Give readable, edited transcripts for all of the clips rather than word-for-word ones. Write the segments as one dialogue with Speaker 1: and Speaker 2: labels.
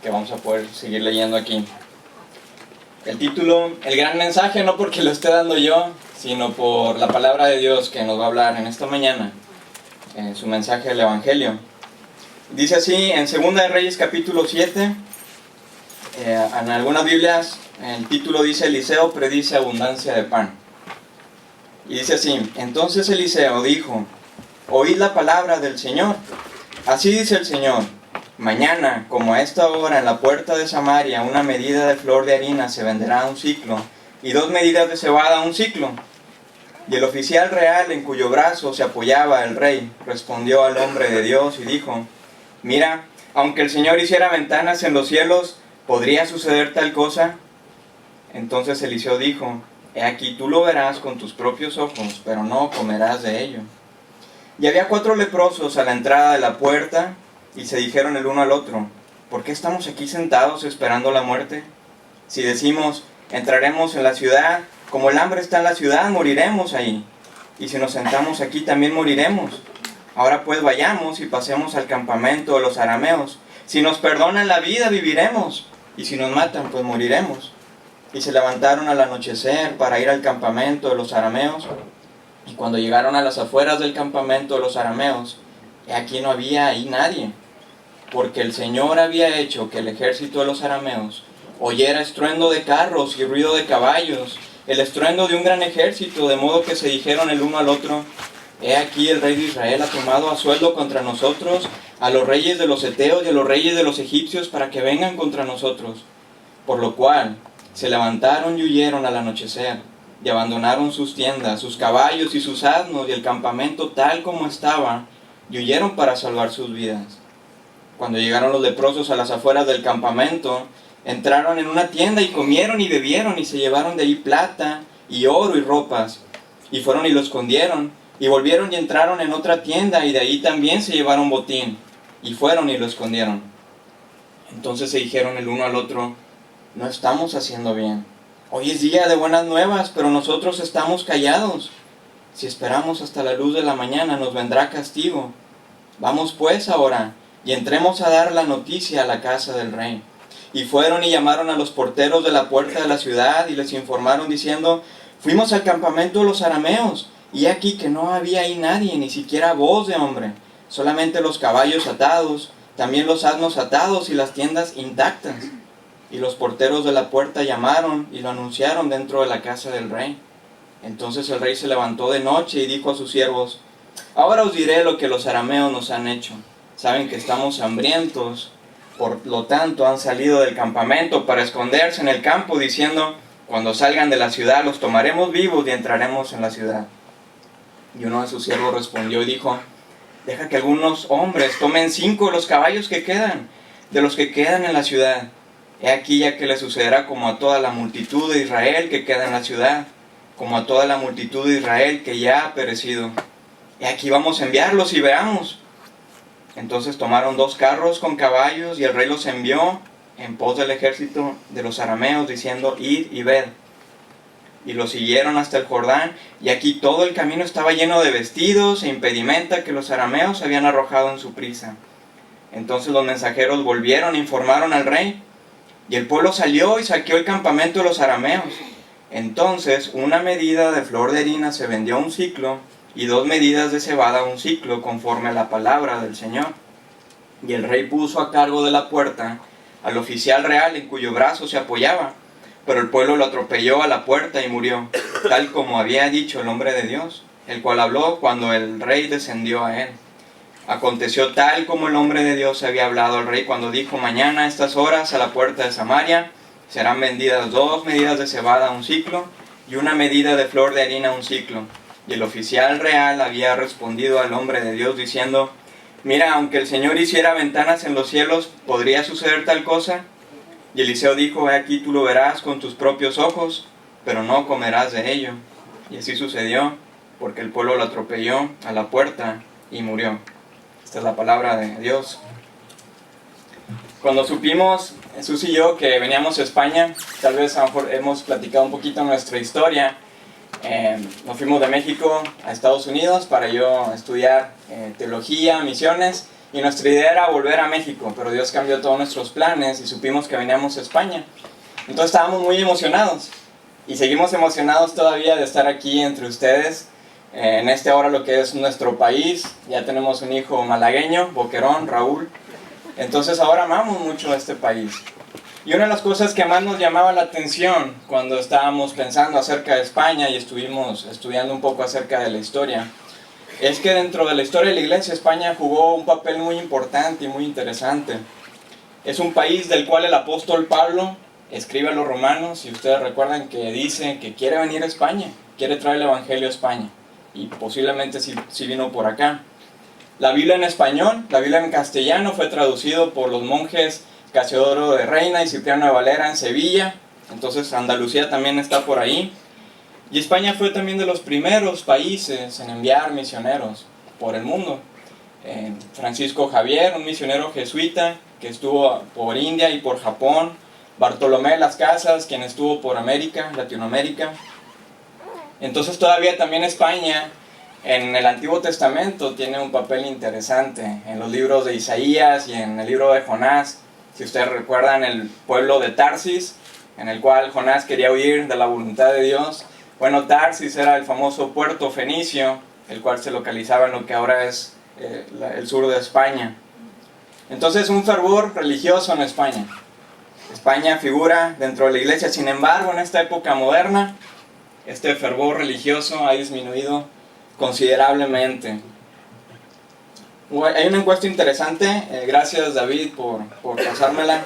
Speaker 1: que vamos a poder seguir leyendo aquí. El título, el gran mensaje, no porque lo esté dando yo, sino por la palabra de Dios que nos va a hablar en esta mañana, su mensaje del Evangelio. Dice así en 2 de Reyes capítulo 7, en algunas Biblias el título dice: Eliseo predice abundancia de pan. Y dice así: entonces Eliseo dijo: oíd la palabra del Señor. Así dice el Señor: mañana, como a esta hora, en la puerta de Samaria, una medida de flor de harina se venderá a un siclo, y 2 medidas de cebada a un siclo. Y el oficial real, en cuyo brazo se apoyaba el rey, respondió al hombre de Dios y dijo: mira, aunque el Señor hiciera ventanas en los cielos, ¿podría suceder tal cosa? Entonces Eliseo dijo: he aquí, tú lo verás con tus propios ojos, pero no comerás de ello. Y había 4 leprosos a la entrada de la puerta, y se dijeron el uno al otro: ¿por qué estamos aquí sentados esperando la muerte? Si decimos: entraremos en la ciudad, como el hambre está en la ciudad, moriremos ahí. Y si nos sentamos aquí, también moriremos. Ahora pues vayamos y pasemos al campamento de los arameos. Si nos perdonan la vida, viviremos, y si nos matan, pues moriremos. Y se levantaron al anochecer para ir al campamento de los arameos. Y cuando llegaron a las afueras del campamento de los arameos, aquí no había ahí nadie, porque el Señor había hecho que el ejército de los arameos oyera estruendo de carros y ruido de caballos, el estruendo de un gran ejército, de modo que se dijeron el uno al otro: he aquí, el rey de Israel ha tomado a sueldo contra nosotros a los reyes de los heteos y a los reyes de los egipcios para que vengan contra nosotros. Por lo cual se levantaron y huyeron al anochecer, y abandonaron sus tiendas, sus caballos y sus asnos y el campamento tal como estaba, y huyeron para salvar sus vidas. Cuando llegaron los leprosos a las afueras del campamento, entraron en una tienda y comieron y bebieron, y se llevaron de ahí plata y oro y ropas, y fueron y lo escondieron, y volvieron y entraron en otra tienda, y de ahí también se llevaron botín, y fueron y lo escondieron. Entonces se dijeron el uno al otro: no estamos haciendo bien. Hoy es día de buenas nuevas, pero nosotros estamos callados. Si esperamos hasta la luz de la mañana, nos vendrá castigo. Vamos pues ahora, y entremos a dar la noticia a la casa del rey. Y fueron y llamaron a los porteros de la puerta de la ciudad, y les informaron diciendo: fuimos al campamento de los arameos, y aquí que no había ahí nadie, ni siquiera voz de hombre, solamente los caballos atados, también los asnos atados y las tiendas intactas. Y los porteros de la puerta llamaron y lo anunciaron dentro de la casa del rey. Entonces el rey se levantó de noche y dijo a sus siervos: ahora os diré lo que los arameos nos han hecho. Saben que estamos hambrientos, por lo tanto han salido del campamento para esconderse en el campo, diciendo: cuando salgan de la ciudad los tomaremos vivos y entraremos en la ciudad. Y uno de sus siervos respondió y dijo: deja que algunos hombres tomen 5 de los caballos que quedan, de los que quedan en la ciudad. He aquí ya que le sucederá como a toda la multitud de Israel que queda en la ciudad, como a toda la multitud de Israel que ya ha perecido. He aquí vamos a enviarlos y veamos. Entonces tomaron 2 carros con caballos, y el rey los envió en pos del ejército de los arameos, diciendo: id y ved. Y los siguieron hasta el Jordán, y aquí todo el camino estaba lleno de vestidos e impedimenta que los arameos habían arrojado en su prisa. Entonces los mensajeros volvieron e informaron al rey, y el pueblo salió y saqueó el campamento de los arameos. Entonces una medida de flor de harina se vendió a un siclo, y 2 medidas de cebada a un siclo, conforme a la palabra del Señor. Y el rey puso a cargo de la puerta al oficial real en cuyo brazo se apoyaba, pero el pueblo lo atropelló a la puerta y murió, tal como había dicho el hombre de Dios, el cual habló cuando el rey descendió a él. Aconteció tal como el hombre de Dios había hablado al rey cuando dijo: mañana a estas horas a la puerta de Samaria serán vendidas 2 medidas de cebada a un siclo y 1 medida de flor de harina a un siclo. Y el oficial real había respondido al hombre de Dios diciendo: mira, aunque el Señor hiciera ventanas en los cielos, ¿podría suceder tal cosa? Y Eliseo dijo: he aquí, tú lo verás con tus propios ojos, pero no comerás de ello. Y así sucedió, porque el pueblo lo atropelló a la puerta y murió. Esta es la palabra de Dios. Cuando supimos, Jesús y yo, que veníamos a España, tal vez a lo mejor hemos platicado un poquito nuestra historia. Nos fuimos de México a Estados Unidos para yo estudiar teología, misiones, y nuestra idea era volver a México, pero Dios cambió todos nuestros planes y supimos que veníamos a España. Entonces estábamos muy emocionados y seguimos emocionados todavía de estar aquí entre ustedes, en ahora lo que es nuestro país. Ya tenemos un hijo malagueño, Boquerón, Raúl. Entonces ahora amamos mucho este país. Y una de las cosas que más nos llamaba la atención cuando estábamos pensando acerca de España y estuvimos estudiando un poco acerca de la historia, es que dentro de la historia de la iglesia España jugó un papel muy importante y muy interesante. Es un país del cual el apóstol Pablo escribe a los romanos, y ustedes recuerdan que dice que quiere venir a España, quiere traer el evangelio a España, y posiblemente si vino por acá. La Biblia en español, la Biblia en castellano fue traducido por los monjes Casiodoro de Reina y Cipriano de Valera en Sevilla, entonces Andalucía también está por ahí. Y España fue también de los primeros países en enviar misioneros por el mundo. Francisco Javier, un misionero jesuita que estuvo por India y por Japón. Bartolomé de las Casas, quien estuvo por América, Latinoamérica. Entonces todavía también España en el Antiguo Testamento tiene un papel interesante. En los libros de Isaías y en el libro de Jonás, si ustedes recuerdan el pueblo de Tarsis, en el cual Jonás quería huir de la voluntad de Dios. Bueno, Tarsis era el famoso puerto fenicio, el cual se localizaba en lo que ahora es el sur de España. Entonces, un fervor religioso en España. España figura dentro de la iglesia, sin embargo, en esta época moderna, este fervor religioso ha disminuido considerablemente. Hay una encuesta interesante, gracias David por pasármela.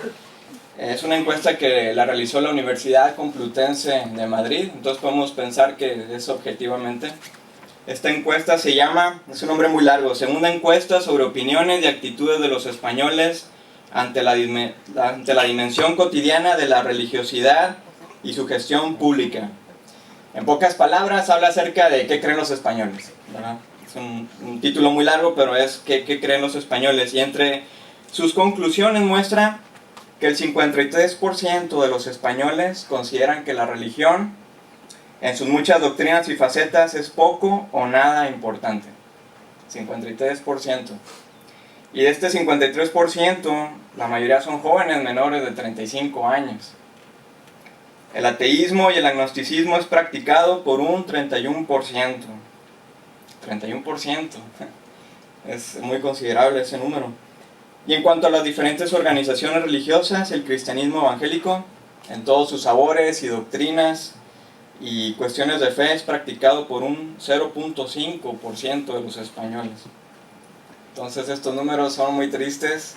Speaker 1: Es una encuesta que la realizó la Universidad Complutense de Madrid, entonces podemos pensar que es objetivamente. Esta encuesta se llama, es un nombre muy largo, Segunda encuesta sobre opiniones y actitudes de los españoles ante la dimensión cotidiana de la religiosidad y su gestión pública. En pocas palabras, habla acerca de qué creen los españoles, ¿verdad? Es un título muy largo, pero es qué creen los españoles. Y entre sus conclusiones muestra que el 53% de los españoles consideran que la religión, en sus muchas doctrinas y facetas, es poco o nada importante. 53%. Y de este 53%, la mayoría son jóvenes menores de 35 años. El ateísmo y el agnosticismo es practicado por un 31%. 31%. Es muy considerable ese número. Y en cuanto a las diferentes organizaciones religiosas, el cristianismo evangélico, en todos sus sabores y doctrinas y cuestiones de fe, es practicado por un 0.5% de los españoles. Entonces estos números son muy tristes.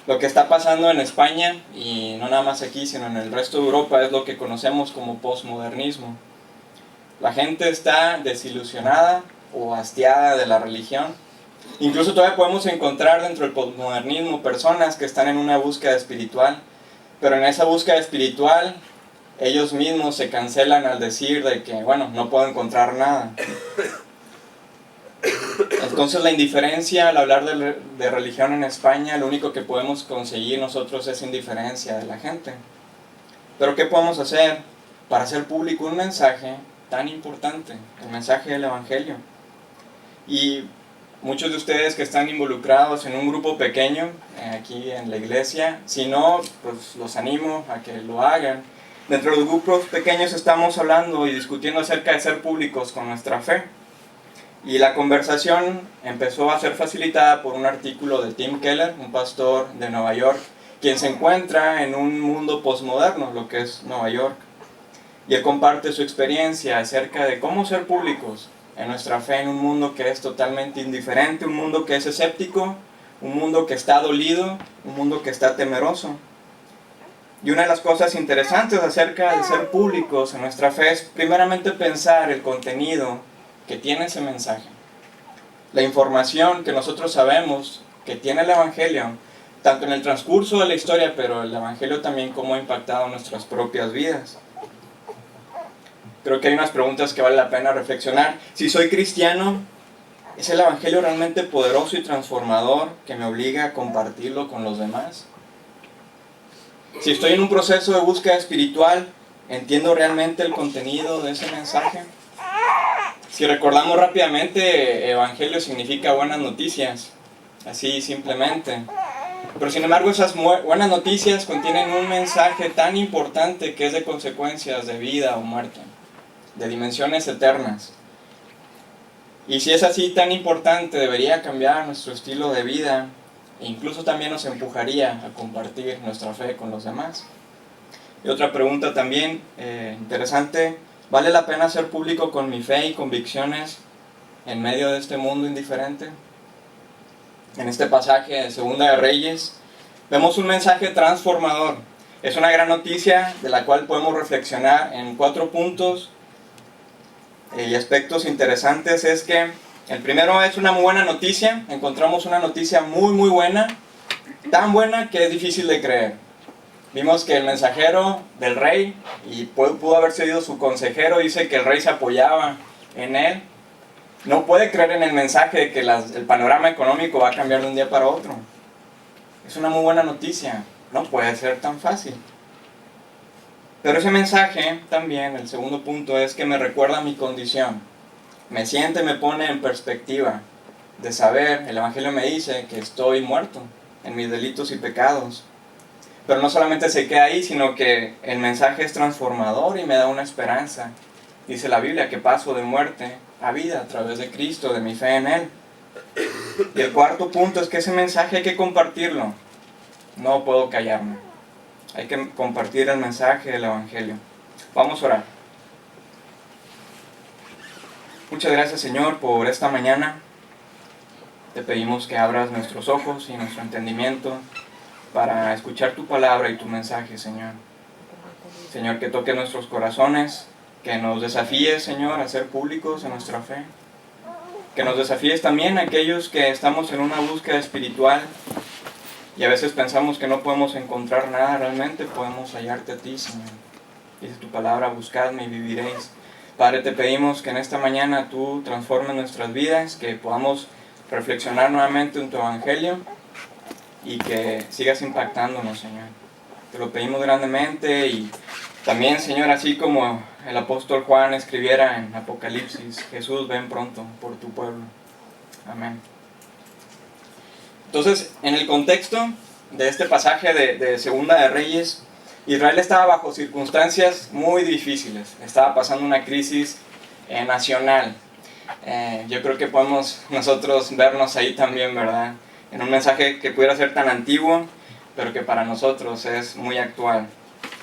Speaker 1: Lo que está pasando en España, y no nada más aquí, sino en el resto de Europa, es lo que conocemos como posmodernismo. La gente está desilusionada o hastiada de la religión. Incluso todavía podemos encontrar dentro del posmodernismo personas que están en una búsqueda espiritual, pero en esa búsqueda espiritual ellos mismos se cancelan al decir de que, bueno, no puedo encontrar nada. Entonces la indiferencia al hablar de religión en España, lo único que podemos conseguir nosotros es indiferencia de la gente. Pero ¿qué podemos hacer para hacer público un mensaje tan importante, el mensaje del Evangelio? Y muchos de ustedes que están involucrados en un grupo pequeño aquí en la iglesia, si no, pues los animo a que lo hagan. Dentro de los grupos pequeños estamos hablando y discutiendo acerca de ser públicos con nuestra fe. Y la conversación empezó a ser facilitada por un artículo de Tim Keller, un pastor de Nueva York, quien se encuentra en un mundo posmoderno, lo que es Nueva York. Y él comparte su experiencia acerca de cómo ser públicos en nuestra fe en un mundo que es totalmente indiferente, un mundo que es escéptico, un mundo que está dolido, un mundo que está temeroso. Y una de las cosas interesantes acerca de ser públicos en nuestra fe es primeramente pensar el contenido que tiene ese mensaje. La información que nosotros sabemos que tiene el Evangelio, tanto en el transcurso de la historia, pero el Evangelio también cómo ha impactado nuestras propias vidas. Creo que hay unas preguntas que vale la pena reflexionar. Si soy cristiano, ¿es el Evangelio realmente poderoso y transformador que me obliga a compartirlo con los demás? Si estoy en un proceso de búsqueda espiritual, ¿entiendo realmente el contenido de ese mensaje? Si recordamos rápidamente, Evangelio significa buenas noticias. así simplemente. Pero sin embargo esas buenas noticias contienen un mensaje tan importante que es de consecuencias de vida o muerte, de dimensiones eternas. Y si es así tan importante, debería cambiar nuestro estilo de vida e incluso también nos empujaría a compartir nuestra fe con los demás. Y otra pregunta también interesante, ¿vale la pena ser público con mi fe y convicciones en medio de este mundo indiferente? En este pasaje de Segunda de Reyes vemos un mensaje transformador. Es una gran noticia de la cual podemos reflexionar en 4 puntos y aspectos interesantes. Es que el primero es una muy buena noticia. Encontramos una noticia muy buena, tan buena que es difícil de creer. Vimos que el mensajero del rey, y pudo haber sido su consejero, dice que el rey se apoyaba en él. No puede creer en el mensaje de que el panorama económico va a cambiar de un día para otro. Es una muy buena noticia, no puede ser tan fácil. Pero ese mensaje también, el segundo punto, es que me recuerda mi condición. Me siente, me pone en perspectiva de saber, el Evangelio me dice que estoy muerto en mis delitos y pecados. Pero no solamente se queda ahí, sino que el mensaje es transformador y me da una esperanza. Dice la Biblia que paso de muerte a vida a través de Cristo, de mi fe en Él. Y el cuarto punto es que ese mensaje hay que compartirlo. No puedo callarme. Hay que compartir el mensaje del Evangelio. Vamos a orar. Muchas gracias, Señor, por esta mañana. Te pedimos que abras nuestros ojos y nuestro entendimiento para escuchar tu palabra y tu mensaje, Señor. Señor, que toque nuestros corazones, que nos desafíes, Señor, a ser públicos en nuestra fe. Que nos desafíes también a aquellos que estamos en una búsqueda espiritual y a veces pensamos que no podemos encontrar nada realmente, podemos hallarte a ti, Señor. Dice tu palabra, buscadme y viviréis. Padre, te pedimos que en esta mañana tú transformes nuestras vidas, que podamos reflexionar nuevamente en tu Evangelio y que sigas impactándonos, Señor. Te lo pedimos grandemente y también, Señor, así como el apóstol Juan escribiera en Apocalipsis, Jesús, ven pronto por tu pueblo. Amén. Entonces, en el contexto de este pasaje de Segunda de Reyes, Israel estaba bajo circunstancias muy difíciles. Estaba pasando una crisis nacional. Yo creo que podemos nosotros vernos ahí también, ¿verdad? En un mensaje que pudiera ser tan antiguo, pero que para nosotros es muy actual.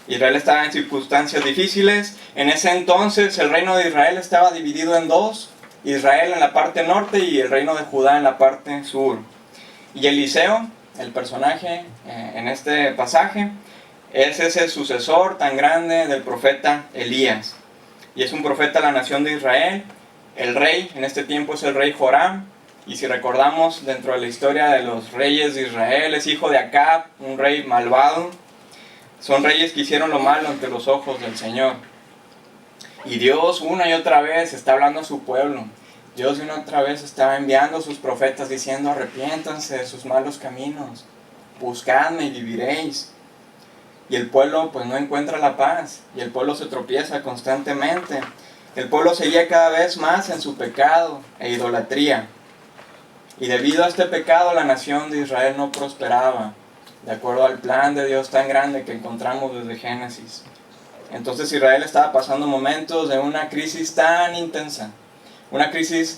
Speaker 1: Israel estaba en circunstancias difíciles. En ese entonces el reino de Israel estaba dividido en 2. Israel en la parte norte y el reino de Judá en la parte sur. Y Eliseo, el personaje en este pasaje, es ese sucesor tan grande del profeta Elías. Y es un profeta de la nación de Israel. El rey en este tiempo es el rey Joram. Y si recordamos dentro de la historia de los reyes de Israel, es hijo de Acab, un rey malvado. Son reyes que hicieron lo malo ante los ojos del Señor. Y Dios una y otra vez está hablando a su pueblo. Dios una y otra vez estaba enviando a sus profetas diciendo, arrepiéntanse de sus malos caminos, buscadme y viviréis. Y el pueblo pues no encuentra la paz, y el pueblo se tropieza constantemente. El pueblo seguía cada vez más en su pecado e idolatría. Y debido a este pecado la nación de Israel no prosperaba, de acuerdo al plan de Dios tan grande que encontramos desde Génesis. Entonces Israel estaba pasando momentos de una crisis tan intensa. Una crisis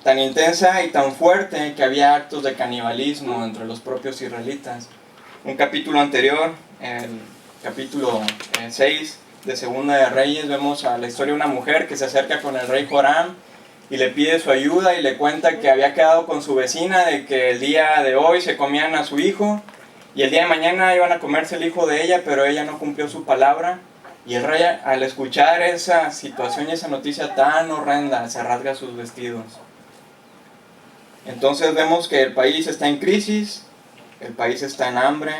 Speaker 1: tan intensa y tan fuerte que había actos de canibalismo entre los propios israelitas. Un capítulo anterior, el capítulo 6 de Segunda de Reyes, vemos a la historia de una mujer que se acerca con el rey Joram y le pide su ayuda y le cuenta que había quedado con su vecina de que el día de hoy se comían a su hijo y el día de mañana iban a comerse el hijo de ella, pero ella no cumplió su palabra. Y el rey, al escuchar esa situación y esa noticia tan horrenda, se rasga sus vestidos. Entonces vemos que el país está en crisis, el país está en hambre,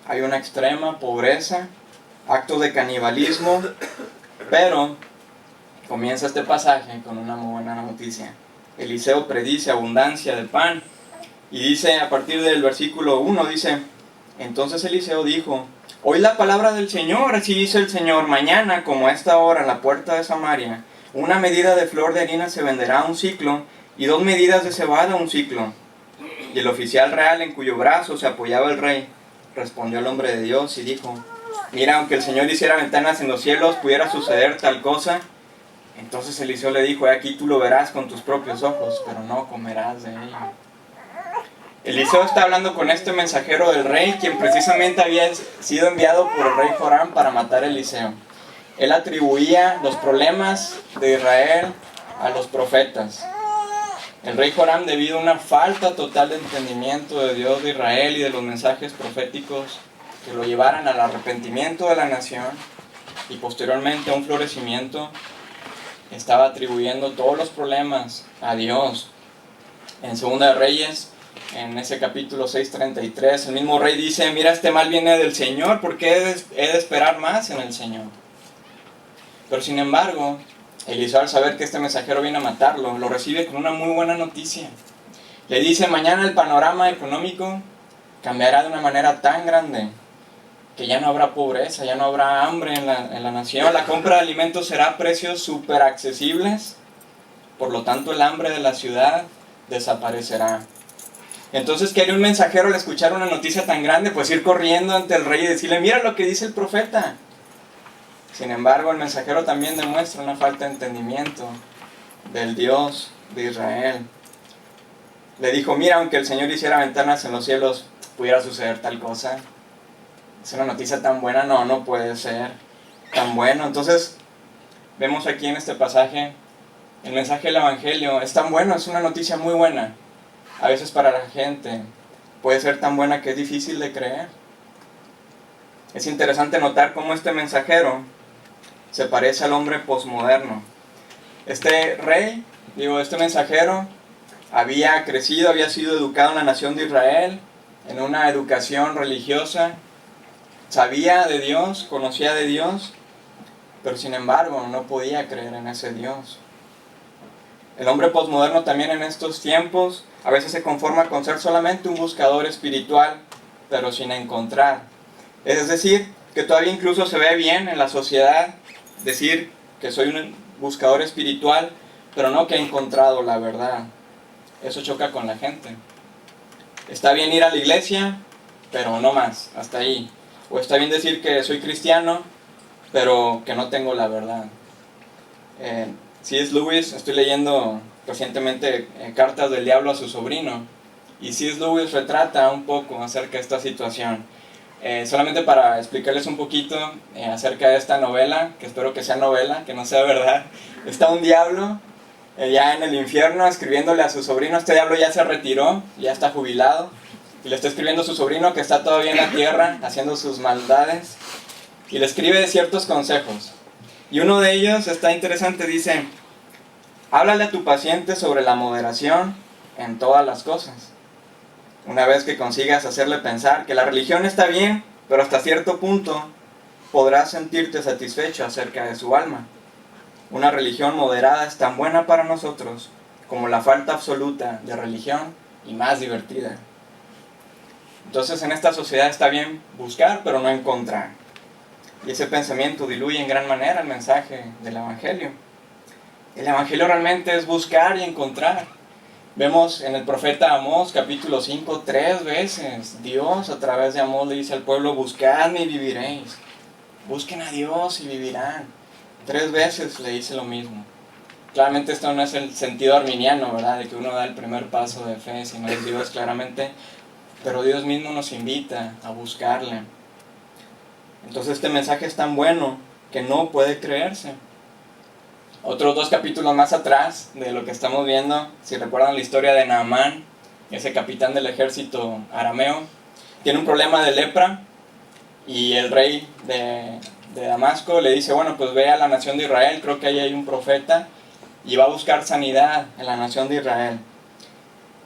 Speaker 1: hay una extrema pobreza, actos de canibalismo, pero comienza este pasaje con una muy buena noticia. Eliseo predice abundancia de pan y dice a partir del versículo 1, dice, entonces Eliseo dijo, oí la palabra del Señor, así dice el Señor, mañana como a esta hora en la puerta de Samaria, una medida de flor de harina se venderá a 1 siclo y 2 medidas de cebada a 1 siclo. Y el oficial real en cuyo brazo se apoyaba el rey, respondió al hombre de Dios y dijo: mira, aunque el Señor hiciera ventanas en los cielos, pudiera suceder tal cosa. Entonces Eliseo le dijo: aquí tú lo verás con tus propios ojos, pero no comerás de ello. Eliseo está hablando con este mensajero del rey, quien precisamente había sido enviado por el rey Joram para matar a Eliseo. Él atribuía los problemas de Israel a los profetas. El rey Joram, debido a una falta total de entendimiento de Dios, de Israel y de los mensajes proféticos que lo llevaran al arrepentimiento de la nación y posteriormente a un florecimiento, estaba atribuyendo todos los problemas a Dios. En Segunda de Reyes, en ese capítulo 6:33, el mismo rey dice: mira, este mal viene del Señor, porque he de esperar más en el Señor. Pero sin embargo, Eliseo, al saber que este mensajero viene a matarlo, lo recibe con una muy buena noticia. Le dice: mañana el panorama económico cambiará de una manera tan grande que ya no habrá pobreza, ya no habrá hambre en la nación. La compra de alimentos será a precios súper accesibles. Por lo tanto, el hambre de la ciudad desaparecerá. Entonces, ¿qué haría un mensajero al escuchar una noticia tan grande? Pues ir corriendo ante el rey y decirle: mira lo que dice el profeta. Sin embargo, el mensajero también demuestra una falta de entendimiento del Dios de Israel. Le dijo: mira, aunque el Señor hiciera ventanas en los cielos, pudiera suceder tal cosa. Es una noticia tan buena, no puede ser tan bueno. Entonces, vemos aquí en este pasaje, el mensaje del Evangelio es tan bueno, es una noticia muy buena. A veces para la gente puede ser tan buena que es difícil de creer. Es interesante notar cómo este mensajero se parece al hombre posmoderno. Este rey, este mensajero, había crecido, había sido educado en la nación de Israel, en una educación religiosa, sabía de Dios, conocía de Dios, pero sin embargo no podía creer en ese Dios. El hombre posmoderno también en estos tiempos a veces se conforma con ser solamente un buscador espiritual, pero sin encontrar. Es decir, que todavía incluso se ve bien en la sociedad decir que soy un buscador espiritual, pero no que he encontrado la verdad. Eso choca con la gente. Está bien ir a la iglesia, pero no más, hasta ahí. O está bien decir que soy cristiano, pero que no tengo la verdad. C.S. Lewis, estoy leyendo recientemente Cartas del Diablo a su sobrino, y C.S. Lewis retrata un poco acerca de esta situación. Solamente para explicarles un poquito acerca de esta novela, que espero que sea novela, que no sea verdad. Está un diablo ya en el infierno escribiéndole a su sobrino. Este diablo ya se retiró, ya está jubilado, y le está escribiendo a su sobrino que está todavía en la tierra haciendo sus maldades, y le escribe ciertos consejos. Y uno de ellos está interesante, dice: háblale a tu paciente sobre la moderación en todas las cosas. Una vez que consigas hacerle pensar que la religión está bien, pero hasta cierto punto podrás sentirte satisfecho acerca de su alma. Una religión moderada es tan buena para nosotros como la falta absoluta de religión, y más divertida. Entonces, en esta sociedad está bien buscar, pero no encontrar. Y ese pensamiento diluye en gran manera el mensaje del Evangelio. El Evangelio realmente es buscar y encontrar. Vemos en el profeta Amós, capítulo 5, 3 veces Dios a través de Amós le dice al pueblo: buscadme y viviréis. Busquen a Dios y vivirán. 3 veces le dice lo mismo. Claramente esto no es el sentido arminiano, ¿verdad?, de que uno da el primer paso de fe, sino es Dios claramente. Pero Dios mismo nos invita a buscarle. Entonces este mensaje es tan bueno que no puede creerse. Otros 2 capítulos más atrás de lo que estamos viendo, si recuerdan la historia de Naamán, ese capitán del ejército arameo, tiene un problema de lepra, y el rey de Damasco le dice: bueno, pues ve a la nación de Israel, creo que ahí hay un profeta, y va a buscar sanidad en la nación de Israel.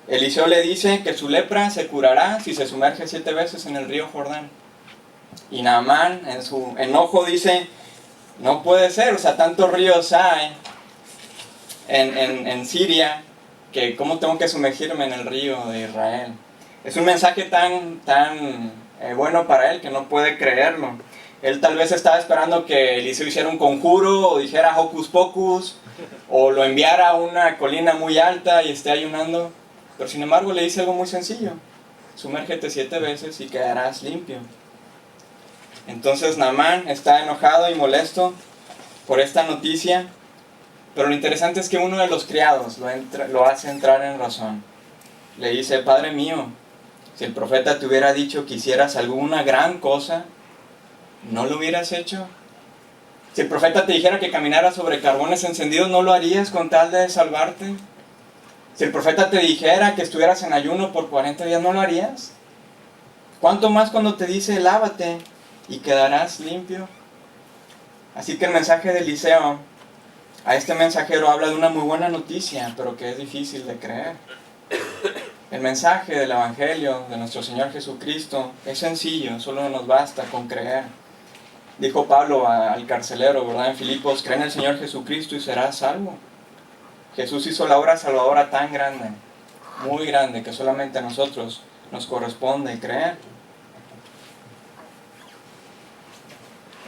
Speaker 1: Eliseo le dice que su lepra se curará si se sumerge 7 veces en el río Jordán. Y Naamán, en su enojo, dice: no puede ser, o sea, tantos ríos hay en Siria, que cómo tengo que sumergirme en el río de Israel. Es un mensaje tan bueno para él que no puede creerlo. Él tal vez estaba esperando que Eliseo hiciera un conjuro, o dijera hocus pocus, o lo enviara a una colina muy alta y esté ayunando. Pero sin embargo le dice algo muy sencillo: sumérgete 7 veces y quedarás limpio. Entonces Naamán está enojado y molesto por esta noticia, pero lo interesante es que uno de los criados lo hace entrar en razón. Le dice: Padre mío, si el profeta te hubiera dicho que hicieras alguna gran cosa, ¿no lo hubieras hecho? Si el profeta te dijera que caminaras sobre carbones encendidos, ¿no lo harías con tal de salvarte? Si el profeta te dijera que estuvieras en ayuno por 40 días, ¿no lo harías? ¿Cuánto más cuando te dice: lávate y quedarás limpio? Así que el mensaje de Eliseo a este mensajero habla de una muy buena noticia, pero que es difícil de creer. El mensaje del Evangelio de nuestro Señor Jesucristo es sencillo, solo nos basta con creer. Dijo Pablo al carcelero, ¿verdad? En Filipos: cree en el Señor Jesucristo y serás salvo. Jesús hizo la obra salvadora tan grande, muy grande, que solamente a nosotros nos corresponde creer.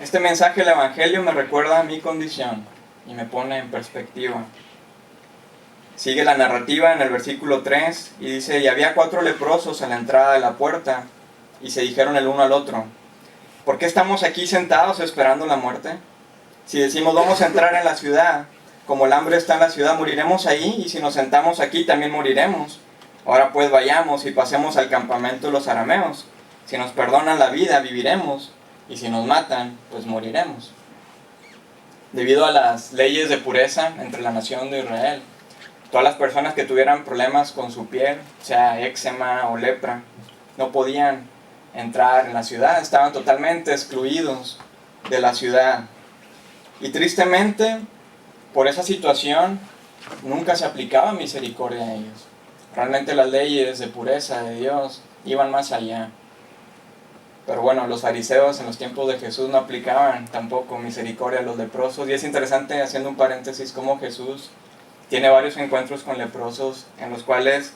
Speaker 1: Este mensaje del Evangelio me recuerda a mi condición y me pone en perspectiva. Sigue la narrativa en el versículo 3 y dice: y había 4 leprosos a la entrada de la puerta, y se dijeron el uno al otro: ¿por qué estamos aquí sentados esperando la muerte? Si decimos: vamos a entrar en la ciudad, como el hambre está en la ciudad, moriremos ahí, y si nos sentamos aquí también moriremos. Ahora pues vayamos y pasemos al campamento de los arameos. Si nos perdonan la vida, viviremos, y si nos matan, pues moriremos. Debido a las leyes de pureza entre la nación de Israel, todas las personas que tuvieran problemas con su piel, sea éczema o lepra, no podían entrar en la ciudad, estaban totalmente excluidos de la ciudad. Y tristemente, por esa situación, nunca se aplicaba misericordia a ellos. Realmente las leyes de pureza de Dios iban más allá. Pero bueno, los fariseos en los tiempos de Jesús no aplicaban tampoco misericordia a los leprosos. Y es interesante, haciendo un paréntesis, cómo Jesús tiene varios encuentros con leprosos en los cuales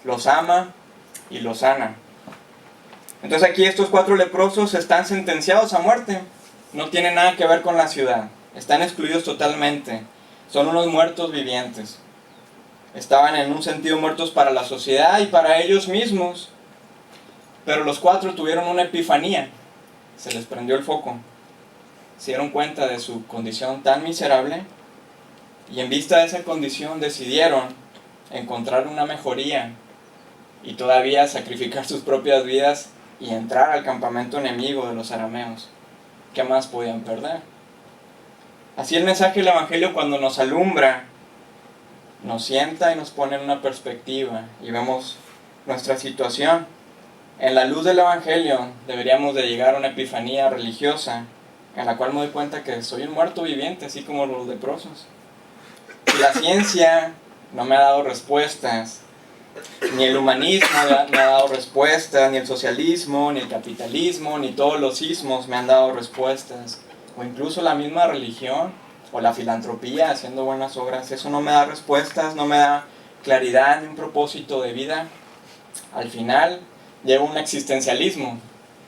Speaker 1: los ama y los sana. Entonces aquí estos 4 leprosos están sentenciados a muerte. No tienen nada que ver con la ciudad. Están excluidos totalmente. Son unos muertos vivientes. Estaban en un sentido muertos para la sociedad y para ellos mismos. Pero los 4 tuvieron una epifanía. Se les prendió el foco. Se dieron cuenta de su condición tan miserable. Y en vista de esa condición decidieron encontrar una mejoría y todavía sacrificar sus propias vidas y entrar al campamento enemigo de los arameos. ¿Qué más podían perder? Así el mensaje del Evangelio, cuando nos alumbra, nos sienta y nos pone en una perspectiva y vemos nuestra situación. En la luz del Evangelio deberíamos de llegar a una epifanía religiosa en la cual me doy cuenta que soy un muerto viviente, así como los leprosos. Y la ciencia no me ha dado respuestas, ni el humanismo me ha dado respuestas, ni el socialismo, ni el capitalismo, ni todos los ismos me han dado respuestas, o incluso la misma religión, o la filantropía haciendo buenas obras. Eso no me da respuestas, no me da claridad ni un propósito de vida. Al final llevo un existencialismo.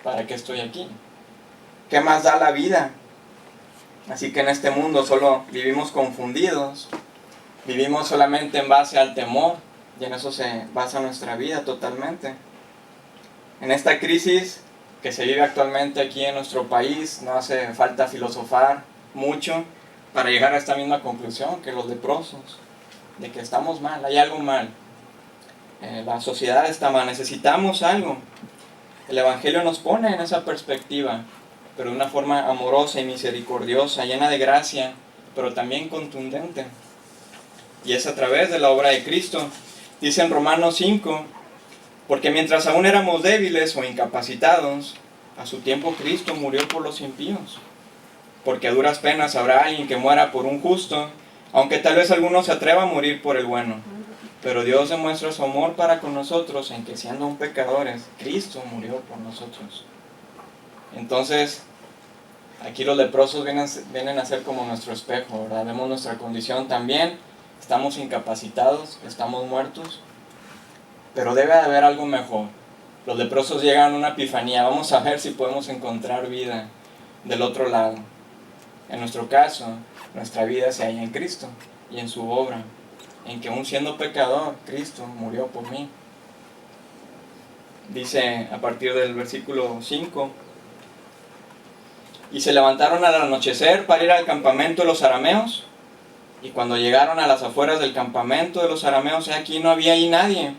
Speaker 1: ¿Para qué estoy aquí? ¿Qué más da la vida? Así que en este mundo solo vivimos confundidos, vivimos solamente en base al temor, y en eso se basa nuestra vida totalmente. En esta crisis que se vive actualmente aquí en nuestro país, no hace falta filosofar mucho para llegar a esta misma conclusión que los leprosos, de que estamos mal, hay algo mal. La sociedad está mal, necesitamos algo. El Evangelio nos pone en esa perspectiva, pero de una forma amorosa y misericordiosa, llena de gracia, pero también contundente. Y es a través de la obra de Cristo. Dice en Romanos 5, porque mientras aún éramos débiles o incapacitados, a su tiempo Cristo murió por los impíos. Porque a duras penas habrá alguien que muera por un justo, aunque tal vez alguno se atreva a morir por el bueno. Pero Dios demuestra su amor para con nosotros en que siendo aún pecadores, Cristo murió por nosotros. Entonces, aquí los leprosos vienen a ser como nuestro espejo, ¿verdad? Vemos nuestra condición también, estamos incapacitados, estamos muertos, pero debe de haber algo mejor. Los leprosos llegan a una epifanía, vamos a ver si podemos encontrar vida del otro lado. En nuestro caso, nuestra vida se halla en Cristo y en su obra. en que aún siendo pecador, Cristo murió por mí. Dice a partir del versículo 5: y se levantaron al anochecer para ir al campamento de los arameos, y cuando llegaron a las afueras del campamento de los arameos, aquí no había ahí nadie,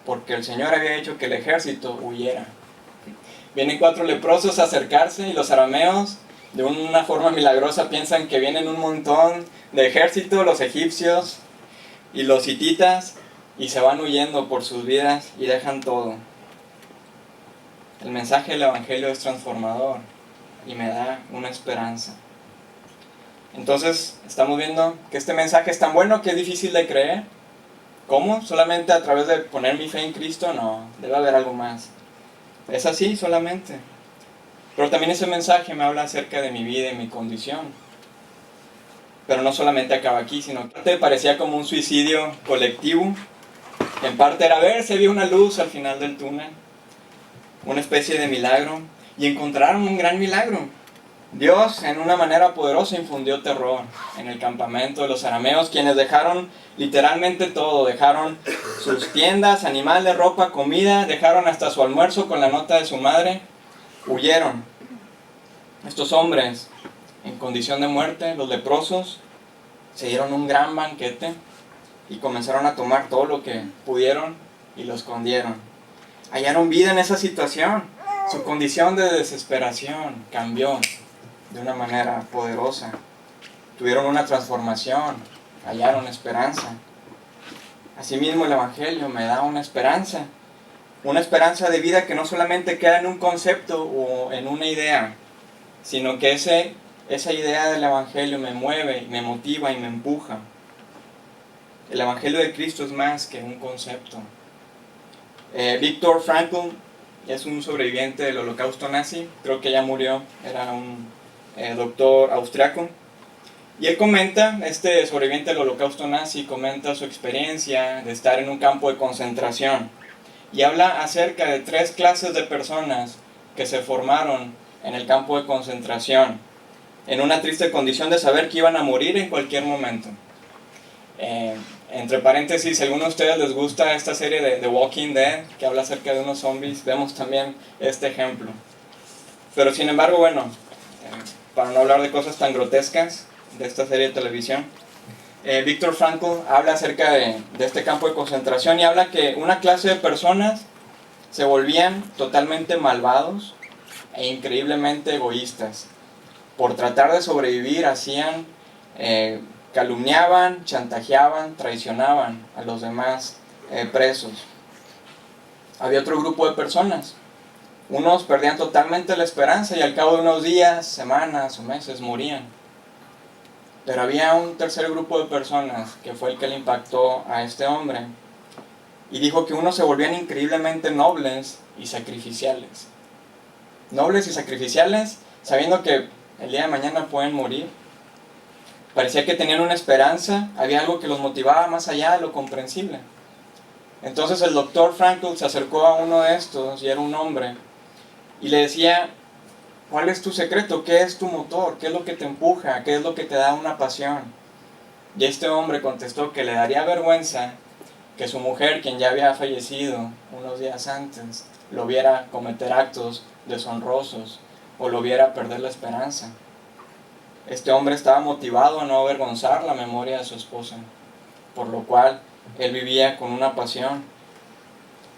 Speaker 1: porque el Señor había hecho que el ejército huyera. Vienen 4 leprosos a acercarse y los arameos, de una forma milagrosa, piensan que vienen un montón de ejército, los egipcios y los hititas, y se van huyendo por sus vidas y dejan todo. El mensaje del Evangelio es transformador y me da una esperanza. Entonces, estamos viendo que este mensaje es tan bueno que es difícil de creer. ¿Cómo? ¿Solamente a través de poner mi fe en Cristo? No, debe haber algo más. Es así solamente. Pero también ese mensaje me habla acerca de mi vida y mi condición. Pero no solamente acaba aquí, sino que parecía como un suicidio colectivo. En parte era ver, se vio una luz al final del túnel, una especie de milagro, y encontraron un gran milagro. Dios, en una manera poderosa, infundió terror en el campamento de los arameos, quienes dejaron literalmente todo. Dejaron sus tiendas, animales, ropa, comida, dejaron hasta su almuerzo con la nota de su madre. Huyeron. Estos hombres, en condición de muerte, los leprosos, se dieron un gran banquete y comenzaron a tomar todo lo que pudieron y lo escondieron. Hallaron vida en esa situación. Su condición de desesperación cambió de una manera poderosa. Tuvieron una transformación, hallaron esperanza. Asimismo, el Evangelio me da una esperanza de vida que no solamente queda en un concepto o en una idea, sino que esa idea del Evangelio me mueve, me motiva y me empuja. El Evangelio de Cristo es más que un concepto. Viktor Frankl es un sobreviviente del Holocausto nazi, creo que ya murió, era un doctor austriaco. Y él comenta, este sobreviviente del Holocausto nazi, comenta su experiencia de estar en un campo de concentración. Y habla acerca de 3 clases de personas que se formaron en el campo de concentración, en una triste condición de saber que iban a morir en cualquier momento. Entre paréntesis, si a alguno de ustedes les gusta esta serie de The Walking Dead, que habla acerca de unos zombies, vemos también este ejemplo. Pero sin embargo, bueno, para no hablar de cosas tan grotescas de esta serie de televisión, Viktor Frankl habla acerca de este campo de concentración y habla que una clase de personas se volvían totalmente malvados e increíblemente egoístas. Por tratar de sobrevivir hacían, calumniaban, chantajeaban, traicionaban a los demás presos. Había otro grupo de personas. Unos perdían totalmente la esperanza y al cabo de unos días, semanas o meses morían. Pero había un tercer grupo de personas que fue el que le impactó a este hombre y dijo que unos se volvían increíblemente nobles y sacrificiales. Nobles y sacrificiales sabiendo que el día de mañana pueden morir. Parecía que tenían una esperanza, había algo que los motivaba más allá de lo comprensible. Entonces el doctor Frankl se acercó a uno de estos, y era un hombre, y le decía: ¿cuál es tu secreto? ¿Qué es tu motor? ¿Qué es lo que te empuja? ¿Qué es lo que te da una pasión? Y este hombre contestó que le daría vergüenza que su mujer, quien ya había fallecido unos días antes, lo viera cometer actos deshonrosos o lo viera perder la esperanza. Este hombre estaba motivado a no avergonzar la memoria de su esposa, por lo cual él vivía con una pasión.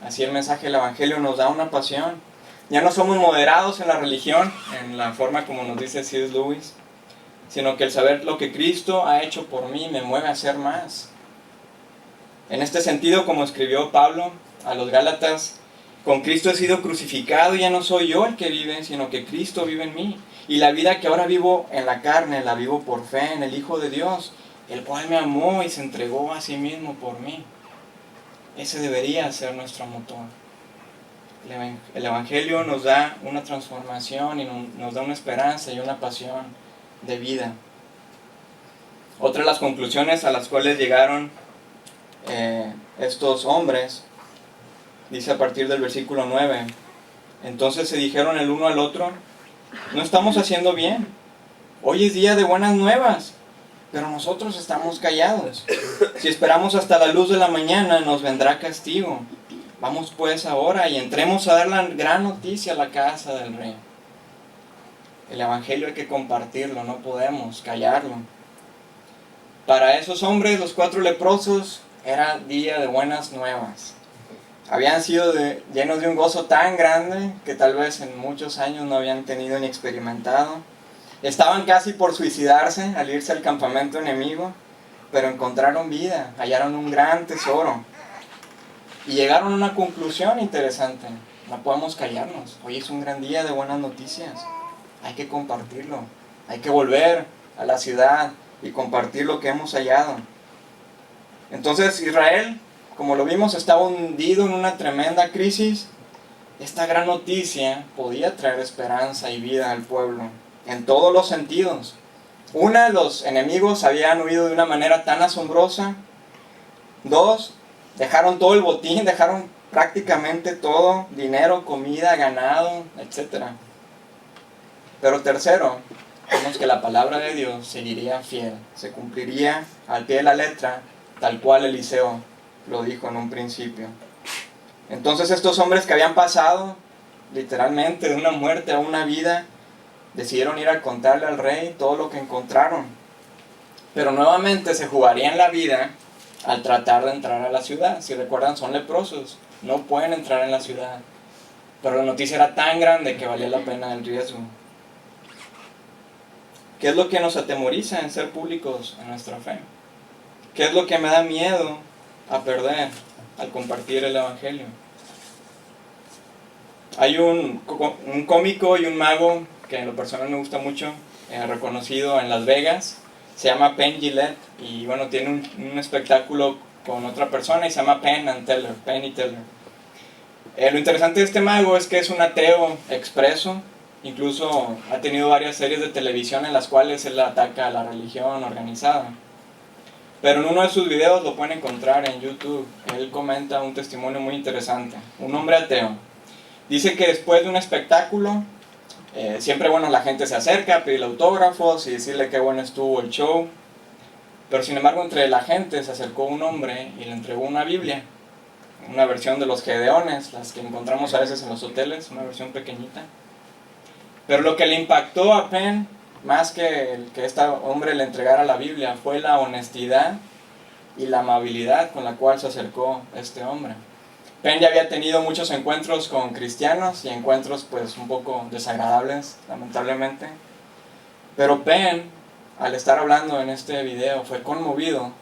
Speaker 1: Así el mensaje del Evangelio nos da una pasión. Ya no somos moderados en la religión, en la forma como nos dice C.S. Lewis, sino que el saber lo que Cristo ha hecho por mí me mueve a hacer más. En este sentido, como escribió Pablo a los Gálatas, con Cristo he sido crucificado y ya no soy yo el que vive, sino que Cristo vive en mí. Y la vida que ahora vivo en la carne, la vivo por fe en el Hijo de Dios, el cual me amó y se entregó a sí mismo por mí. Ese debería ser nuestro motor. El Evangelio nos da una transformación y nos da una esperanza y una pasión de vida. Otra de las conclusiones a las cuales llegaron estos hombres, dice a partir del versículo 9: entonces se dijeron el uno al otro: no estamos haciendo bien, hoy es día de buenas nuevas, pero nosotros estamos callados. Si esperamos hasta la luz de la mañana, nos vendrá castigo. Vamos pues ahora y entremos a dar la gran noticia a la casa del rey. El evangelio hay que compartirlo, no podemos callarlo. Para esos hombres, los 4 leprosos, era día de buenas nuevas. Habían sido llenos de un gozo tan grande que tal vez en muchos años no habían tenido ni experimentado. Estaban casi por suicidarse al irse al campamento enemigo, pero encontraron vida, hallaron un gran tesoro. Y llegaron a una conclusión interesante. No podemos callarnos. Hoy es un gran día de buenas noticias. Hay que compartirlo. Hay que volver a la ciudad y compartir lo que hemos hallado. Entonces Israel, como lo vimos, estaba hundido en una tremenda crisis. Esta gran noticia podía traer esperanza y vida al pueblo, en todos los sentidos. Una, los enemigos habían huido de una manera tan asombrosa. 2, dejaron todo el botín, dejaron prácticamente todo, dinero, comida, ganado, etc. Pero tercero, vemos que la palabra de Dios seguiría fiel, se cumpliría al pie de la letra, tal cual Eliseo lo dijo en un principio. Entonces estos hombres que habían pasado literalmente de una muerte a una vida, decidieron ir a contarle al rey todo lo que encontraron. Pero nuevamente se jugarían la vida al tratar de entrar a la ciudad. Si recuerdan, son leprosos, no pueden entrar en la ciudad. Pero la noticia era tan grande que valía la pena el riesgo. ¿Qué es lo que nos atemoriza en ser públicos en nuestra fe? ¿Qué es lo que me da miedo a perder al compartir el evangelio? Hay un cómico y un mago que en lo personal me gusta mucho, reconocido en Las Vegas, se llama Penn Jillette, y bueno, tiene un espectáculo con otra persona y se llama Penn y Teller. Lo interesante de este mago es que es un ateo expreso, incluso ha tenido varias series de televisión en las cuales él ataca a la religión organizada. Pero en uno de sus videos, lo pueden encontrar en YouTube, él comenta un testimonio muy interesante. Un hombre ateo dice que después de un espectáculo, siempre la gente se acerca a pedirle autógrafos y decirle qué bueno estuvo el show. Pero sin embargo, entre la gente se acercó un hombre y le entregó una Biblia, una versión de los Gedeones, las que encontramos a veces en los hoteles, una versión pequeñita. Pero lo que le impactó a Penn, más que el que este hombre le entregara la Biblia, fue la honestidad y la amabilidad con la cual se acercó este hombre. Penn ya había tenido muchos encuentros con cristianos y encuentros pues un poco desagradables, lamentablemente. Pero Penn, al estar hablando en este video, fue conmovido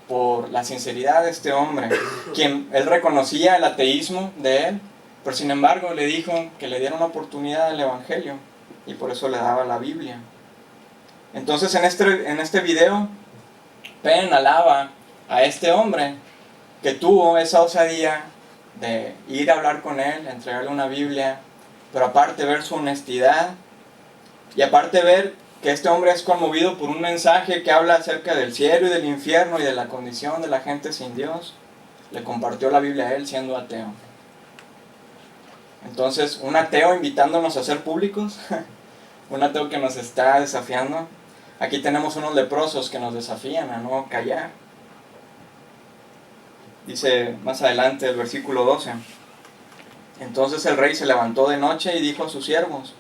Speaker 1: por la sinceridad de este hombre, quien él reconocía el ateísmo de él, pero sin embargo le dijo que le diera una oportunidad al evangelio y por eso le daba la Biblia. Entonces en este video, Penn alaba a este hombre que tuvo esa osadía de ir a hablar con él, entregarle una Biblia, pero aparte ver su honestidad y aparte ver que este hombre es conmovido por un mensaje que habla acerca del cielo y del infierno y de la condición de la gente sin Dios. Le compartió la Biblia a él siendo ateo. Entonces, un ateo invitándonos a ser públicos, un ateo que nos está desafiando. Aquí tenemos unos leprosos que nos desafían a no callar. Dice más adelante el versículo 12. Entonces el rey se levantó de noche y dijo a sus siervos: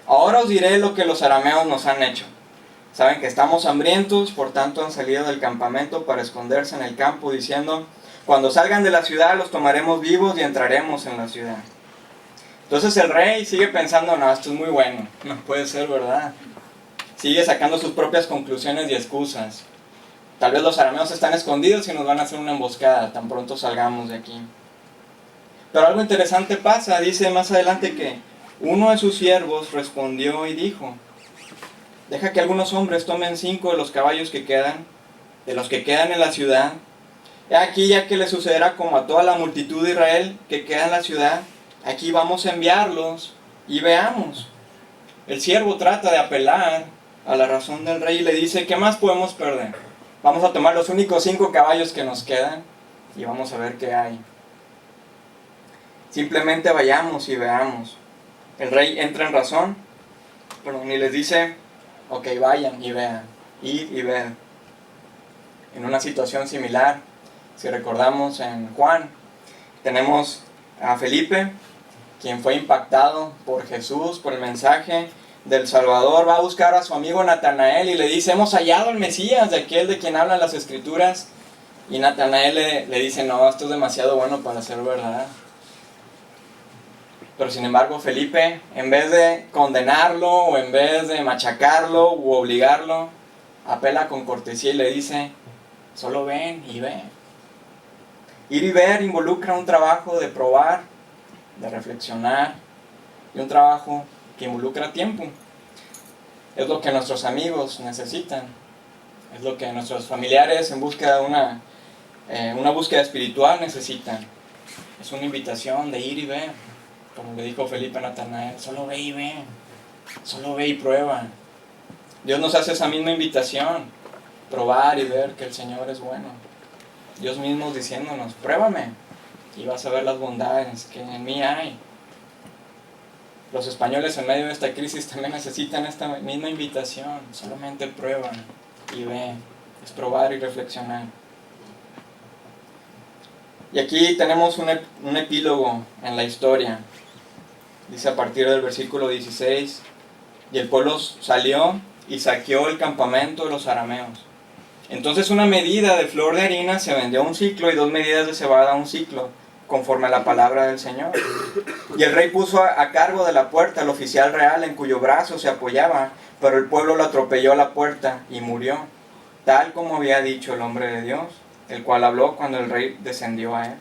Speaker 1: ahora os diré lo que los arameos nos han hecho. Saben que estamos hambrientos, por tanto han salido del campamento para esconderse en el campo, diciendo: cuando salgan de la ciudad los tomaremos vivos y entraremos en la ciudad. Entonces el rey sigue pensando: no, esto es muy bueno, no puede ser verdad. Sigue sacando sus propias conclusiones y excusas. Tal vez los arameos están escondidos y nos van a hacer una emboscada tan pronto salgamos de aquí. Pero algo interesante pasa. Dice más adelante que uno de sus siervos respondió y dijo: deja que algunos hombres tomen 5 de los caballos que quedan, de los que quedan en la ciudad. He aquí, ya que le sucederá como a toda la multitud de Israel que queda en la ciudad, aquí vamos a enviarlos y veamos. El siervo trata de apelar a la razón del rey y le dice: ¿qué más podemos perder? Vamos a tomar los únicos 5 caballos que nos quedan y vamos a ver qué hay. Simplemente vayamos y veamos. El rey entra en razón, y les dice: ok, vayan y vean, id y ved. en una situación similar. Si recordamos en Juan, tenemos a Felipe, quien fue impactado por Jesús, por el mensaje del Salvador. Va a buscar a su amigo Natanael y le dice: hemos hallado al Mesías, de aquel de quien hablan las Escrituras. Y Natanael le dice: no, esto es demasiado bueno para ser verdad. Pero sin embargo Felipe, en vez de condenarlo o en vez de machacarlo u obligarlo, apela con cortesía y le dice: solo ven y ve. Ir y ver involucra un trabajo de probar, de reflexionar, y un trabajo que involucra tiempo. Es lo que nuestros amigos necesitan, es lo que nuestros familiares en búsqueda de una búsqueda espiritual necesitan. Es una invitación de ir y ver, como le dijo Felipe a Natanael: solo ve y ve, solo ve y prueba. Dios nos hace esa misma invitación, probar y ver que el Señor es bueno. Dios mismo diciéndonos: pruébame y vas a ver las bondades que en mí hay. Los españoles en medio de esta crisis también necesitan esta misma invitación: solamente prueba y ve. Es probar y reflexionar. Y aquí tenemos un epílogo en la historia. Dice a partir del versículo 16: y el pueblo salió y saqueó el campamento de los arameos. Entonces una medida de flor de harina se vendió a un siclo y 2 medidas de cebada a un siclo, conforme a la palabra del Señor. Y el rey puso a cargo de la puerta al oficial real en cuyo brazo se apoyaba, pero el pueblo lo atropelló a la puerta y murió, tal como había dicho el hombre de Dios, el cual habló cuando el rey descendió a él.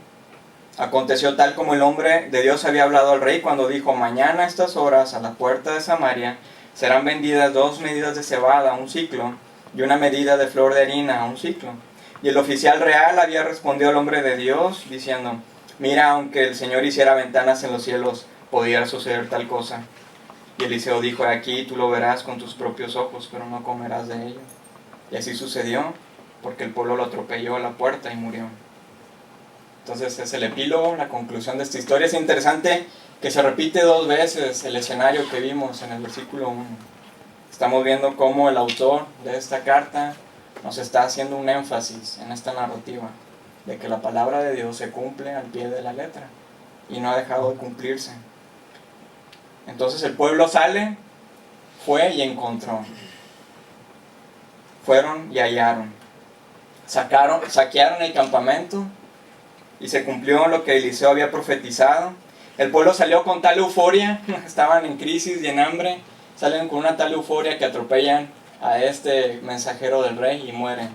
Speaker 1: Aconteció tal como el hombre de Dios había hablado al rey cuando dijo: mañana a estas horas a la puerta de Samaria serán vendidas 2 medidas de cebada a un siclo y 1 medida de flor de harina a un siclo. Y el oficial real había respondido al hombre de Dios diciendo: mira, aunque el Señor hiciera ventanas en los cielos, podía suceder tal cosa. Y Eliseo dijo: aquí tú lo verás con tus propios ojos, pero no comerás de ello. Y así sucedió, porque el pueblo lo atropelló a la puerta y murió. Entonces es el epílogo, la conclusión de esta historia. Es interesante que se repite 2 veces el escenario que vimos en el versículo 1. Estamos viendo cómo el autor de esta carta nos está haciendo un énfasis en esta narrativa, de que la palabra de Dios se cumple al pie de la letra y no ha dejado de cumplirse. Entonces el pueblo fue y encontró. Fueron y hallaron. Saquearon el campamento y se cumplió lo que Eliseo había profetizado. El pueblo salió con tal euforia, estaban en crisis y en hambre, salen con una tal euforia que atropellan a este mensajero del rey y mueren.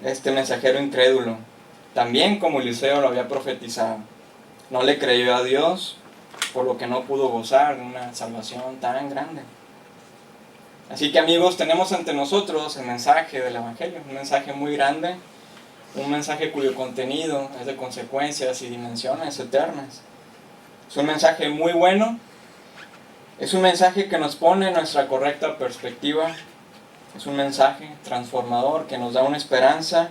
Speaker 1: Este mensajero incrédulo, también como Eliseo lo había profetizado, no le creyó a Dios, por lo que no pudo gozar de una salvación tan grande. Así que, amigos, tenemos ante nosotros el mensaje del Evangelio, un mensaje muy grande, un mensaje cuyo contenido es de consecuencias y dimensiones eternas. Es un mensaje muy bueno, es un mensaje que nos pone en nuestra correcta perspectiva, es un mensaje transformador que nos da una esperanza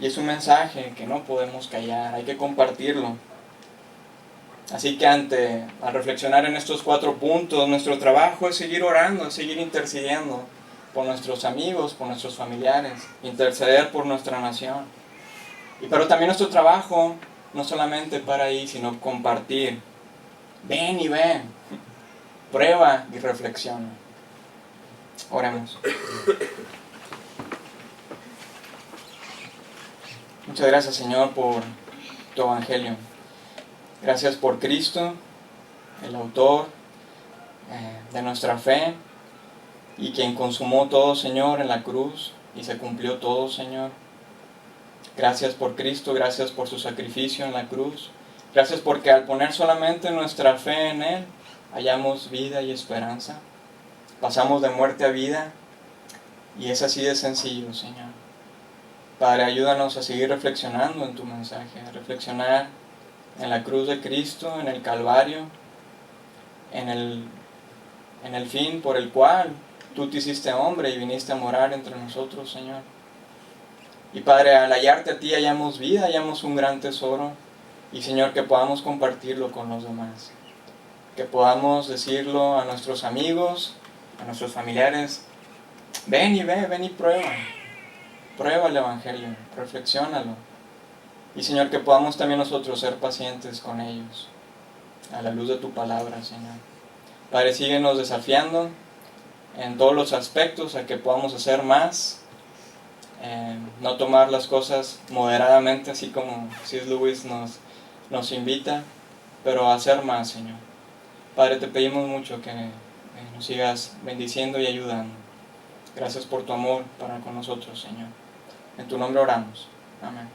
Speaker 1: y es un mensaje que no podemos callar, hay que compartirlo. Así que al reflexionar en estos 4 puntos, nuestro trabajo es seguir orando, es seguir intercediendo por nuestros amigos, por nuestros familiares, interceder por nuestra nación. Pero también nuestro trabajo no solamente para ahí, sino compartir. Ven y ven, prueba y reflexiona. Oremos. Muchas gracias, Señor, por tu Evangelio. Gracias por Cristo, el autor de nuestra fe, y quien consumó todo, Señor, en la cruz, y se cumplió todo, Señor. Gracias por Cristo, gracias por su sacrificio en la cruz. Gracias porque al poner solamente nuestra fe en Él, hallamos vida y esperanza. Pasamos de muerte a vida, y es así de sencillo, Señor. Padre, ayúdanos a seguir reflexionando en tu mensaje, a reflexionar en la cruz de Cristo, en el Calvario, en el fin por el cual tú te hiciste hombre y viniste a morar entre nosotros, Señor. Y Padre, al hallarte a ti hallamos vida, hallamos un gran tesoro, y Señor, que podamos compartirlo con los demás, que podamos decirlo a nuestros amigos, a nuestros familiares: ven y ve, ven y prueba, prueba el Evangelio, reflexiónalo. Y Señor, que podamos también nosotros ser pacientes con ellos, a la luz de tu palabra, Señor. Padre, síguenos desafiando en todos los aspectos a que podamos hacer más, no tomar las cosas moderadamente, así como C.S. Lewis nos invita, pero a hacer más, Señor. Padre, te pedimos mucho que nos sigas bendiciendo y ayudando. Gracias por tu amor para con nosotros, Señor. En tu nombre oramos. Amén.